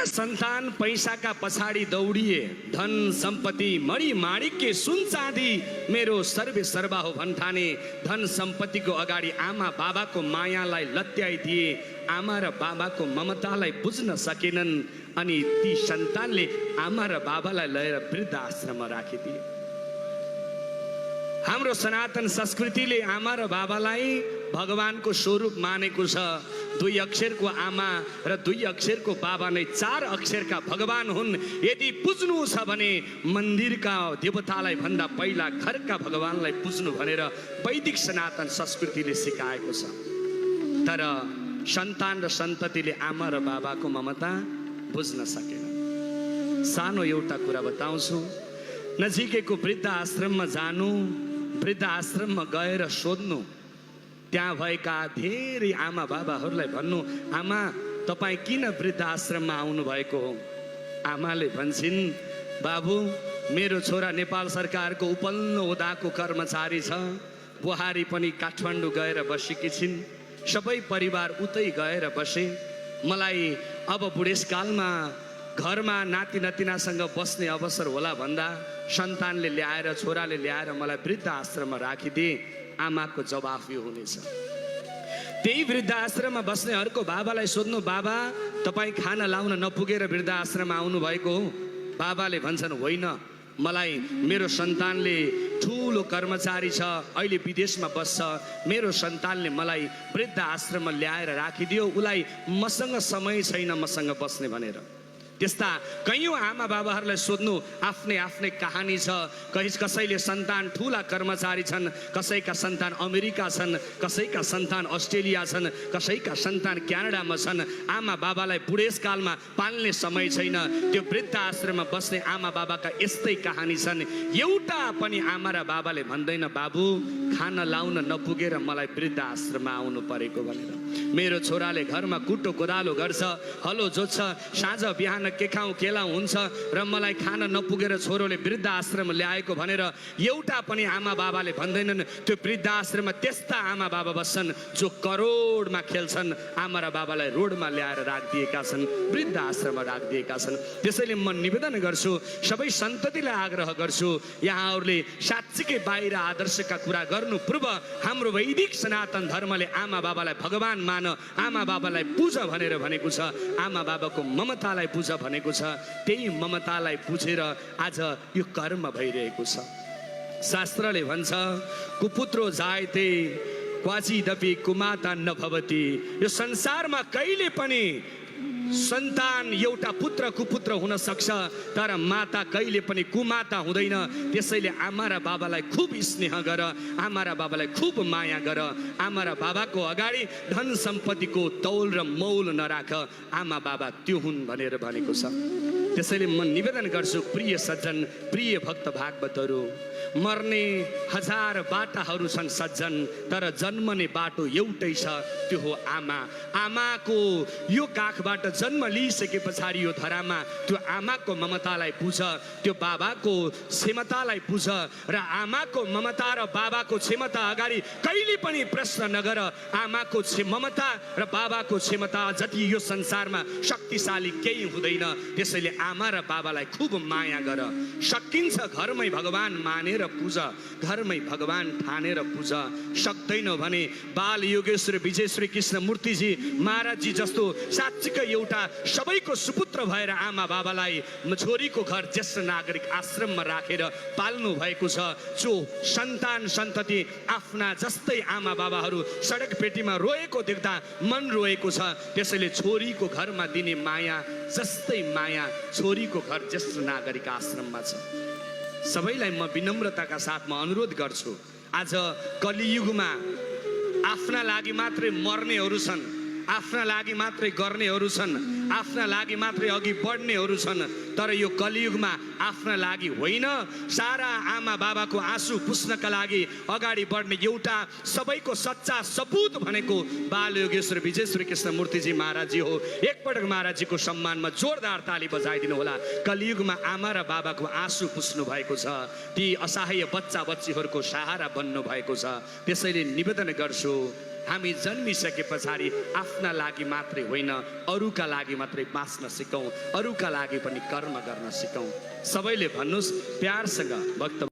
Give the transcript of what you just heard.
सन्तान पैसाका पछाडि दौडिए, धन सम्पत्ति मणि माणिक्य सुन चाँदी मेरो सर्वे सर्वा हो भन्ठाने। धन सम्पत्तिको अगाडि आमा बाबाको मायालाई लत्याइदिए, आमा र बाबाको ममतालाई बुझ्न सकेनन् अनि ती सन्तानले आमा र बाबालाई लिएर वृद्ध आश्रममा राखिदिए। हाम्रो सनातन संस्कृतिले आमा र बाबालाई भगवानको स्वरूप मानेको छ। 2 अक्षरको आमा र 2 अक्षरको बाबा नै 4 अक्षरका भगवान हुन्। यदि पुज्नु छ भने मन्दिरका देवतालाई भन्दा पहिला घरका भगवानलाई पुज्नु भनेर वैदिक सनातन संस्कृतिले सिकाएको छ। तर सन्तान र सन्ततिले आमा र बाबाको ममता बुझ्न सकेन। सानो एउटा कुरा बताउँछु, नजिकैको वृद्ध आश्रममा जानु, वृद्ध आश्रममा गएर सोध्नु, त्यहाँ भएका धेरै आमा बाबाहरूलाई भन्नु, आमा तपाईँ किन वृद्ध आश्रममा आउनु भएको हो? आमाले भन्छन्, बाबु मेरो छोरा नेपाल सरकारको उपल्लो ओदाको कर्मचारी छ, बुहारी पनि काठमाडौँ गएर बसेकी छिन्, सबै परिवार उतै गएर बसे। मलाई अब बुढेसकालमा घरमा नाति नातिनासँग बस्ने अवसर होला भन्दा सन्तानले ल्याएर, छोराले ल्याएर मलाई वृद्ध आश्रममा राखिदिए। आमाको जवाफ यो हुनेछ। त्यही वृद्ध आश्रममा बस्नेहरूको बाबालाई सोध्नु, बाबा तपाईँ खाना लाउन नपुगेर वृद्ध आश्रममा आउनु भएको हो? बाबाले भन्छन्, होइन, मलाई मेरो सन्तानले ठुलो कर्मचारी छ, अहिले विदेशमा बस्छ, मेरो सन्तानले मलाई वृद्ध आश्रममा ल्याएर राखिदियो, उसलाई मसँग समय छैन मसँग बस्ने भनेर। त्यस्ता कयौँ आमा बाबाहरूलाई सोध्नु, आफ्नै आफ्नै कहानी छ। कसैले सन्तान ठुला कर्मचारी छन्, कसैका सन्तान अमेरिका छन्, कसैका सन्तान अस्ट्रेलिया छन्, कसैका सन्तान क्यानाडामा छन्। आमा बाबालाई बुढेसकालमा पाल्ने समय छैन। त्यो वृद्ध आश्रममा बस्ने आमा बाबाका यस्तै कहानी छन्। एउटा पनि आमा र बाबाले भन्दैन, बाबु खाना लाउन नपुगेर मलाई वृद्ध आश्रममा आउनु परेको भनेर। मेरो छोराले घरमा कुटो कोदालो गर्छ, हलो जोत्छ, साँझ बिहान के खाउँ केलाउँ हुन्छ र मलाई खान नपुगेर छोरोले वृद्ध आश्रम ल्याएको भनेर एउटा पनि आमा बाबाले भन्दैनन्। त्यो वृद्ध आश्रममा त्यस्ता आमा बाबा बस्छन् जो करोडमा खेल्छन्, आमा र बाबालाई रोडमा ल्याएर राखिदिएका छन्, वृद्ध आश्रममा राखिदिएका छन्। त्यसैले म निवेदन गर्छु, सबै सन्ततिलाई आग्रह गर्छु, यहाँहरूले साँच्चीकै बाहिर आदर्शका कुरा गर्नु पूर्व हाम्रो वैदिक सनातन धर्मले आमा बाबालाई भगवान मान, आमा बाबालाई पूज भनेर भनेको छ, आमा बाबाको ममतालाई पूज भनेको छ। त्यही ममतालाई बुझेर आज यो कर्म भइरहेको छ। शास्त्रले भन्छ, कुपुत्रो जायते क्वाचिदपि कुमाता नभवति। यो संसारमा कहिले पनि सन्तान एउटा पुत्र कुपुत्र हुन सक्छ, तर माता कहिले पनि कुमाता हुँदैन। त्यसैले आमा र बाबालाई खुब स्नेह गर, आमा र बाबालाई खुब माया गर। आमा र बाबाको अगाडि धन सम्पत्तिको तौल र मौल नराख, आमा बाबा त्यो हुन् भनेर भनेको छ। त्यसैले म निवेदन गर्छु, प्रिय सज्जन, प्रिय भक्त भागवतहरू, मर्ने हजार बाटाहरू छन् सज्जन, तर जन्मने बाटो एउटै छ, त्यो हो आमा। आमाको यो काखबाट जन्म लिइसके पछाडि यो धरामा त्यो आमाको ममतालाई बुझ, त्यो बाबाको क्षमतालाई बुझ र आमाको ममता र बाबाको क्षमता अगाडि कहिले पनि प्रश्न नगर। आमाको ममता र बाबाको क्षमता जति यो संसारमा शक्तिशाली केही हुँदैन। त्यसैले आमा र बाबालाई खुब माया गर। सकिन्छ घरमै भगवान मानेर पूजा, घरमै भगवान ठानेर पूजा। सक्दैनौ भने बाल योगेश्वर विजय श्री कृष्ण मूर्तिजी महाराजजी जस्तो साँच्चीकै एउटा सबैको सुपुत्र भएर आमा बाबालाई छोरीको घर ज्येष्ठ नागरिक आश्रममा राखेर पाल्नु भएको छ। जो सन्तान सन्तति आफ्ना जस्तै आमा बाबाहरू सडक पेटीमा रोएको देख्दा मन रोएको छ। त्यसैले छोरीको घरमा दिने माया जस्तै माया छोरीको घर ज्येष्ठ नागरिक आश्रममा छ। सबैलाई म विनम्रताका साथमा अनुरोध गर्छु, आज कलियुगमा आफ्ना लागि मात्रै मर्नेहरू छन्, आफ्ना लागि मात्रै गर्नेहरू छन्, आफ्ना लागि मात्रै अघि बढ्नेहरू छन्। तर यो कलियुगमा आफ्ना लागि होइन, सारा आमा बाबाको आँसु पुस्नका लागि अगाडि बढ्ने एउटा सबैको सच्चा सपुत भनेको बाल योगेश्वर विजय श्री कृष्ण मूर्तिजी महाराजजी हो। एकपटक महाराजजीको सम्मानमा जोरदार ताली बजाइदिनु होला। कलियुगमा आमा र बाबाको आँसु पुस्नु भएको छ, ती असहाय बच्चा बच्चीहरूको सहारा बन्नु भएको छ। त्यसैले निवेदन गर्छु, हामी जन्मिसके पछाडि आफ्ना लागि मात्रै होइन अरूका लागि मात्रै बाँच्न सिकौँ, अरूका लागि पनि कर्म गर्न सिकौँ। सबैले भन्नुस् प्यारसँग भक्त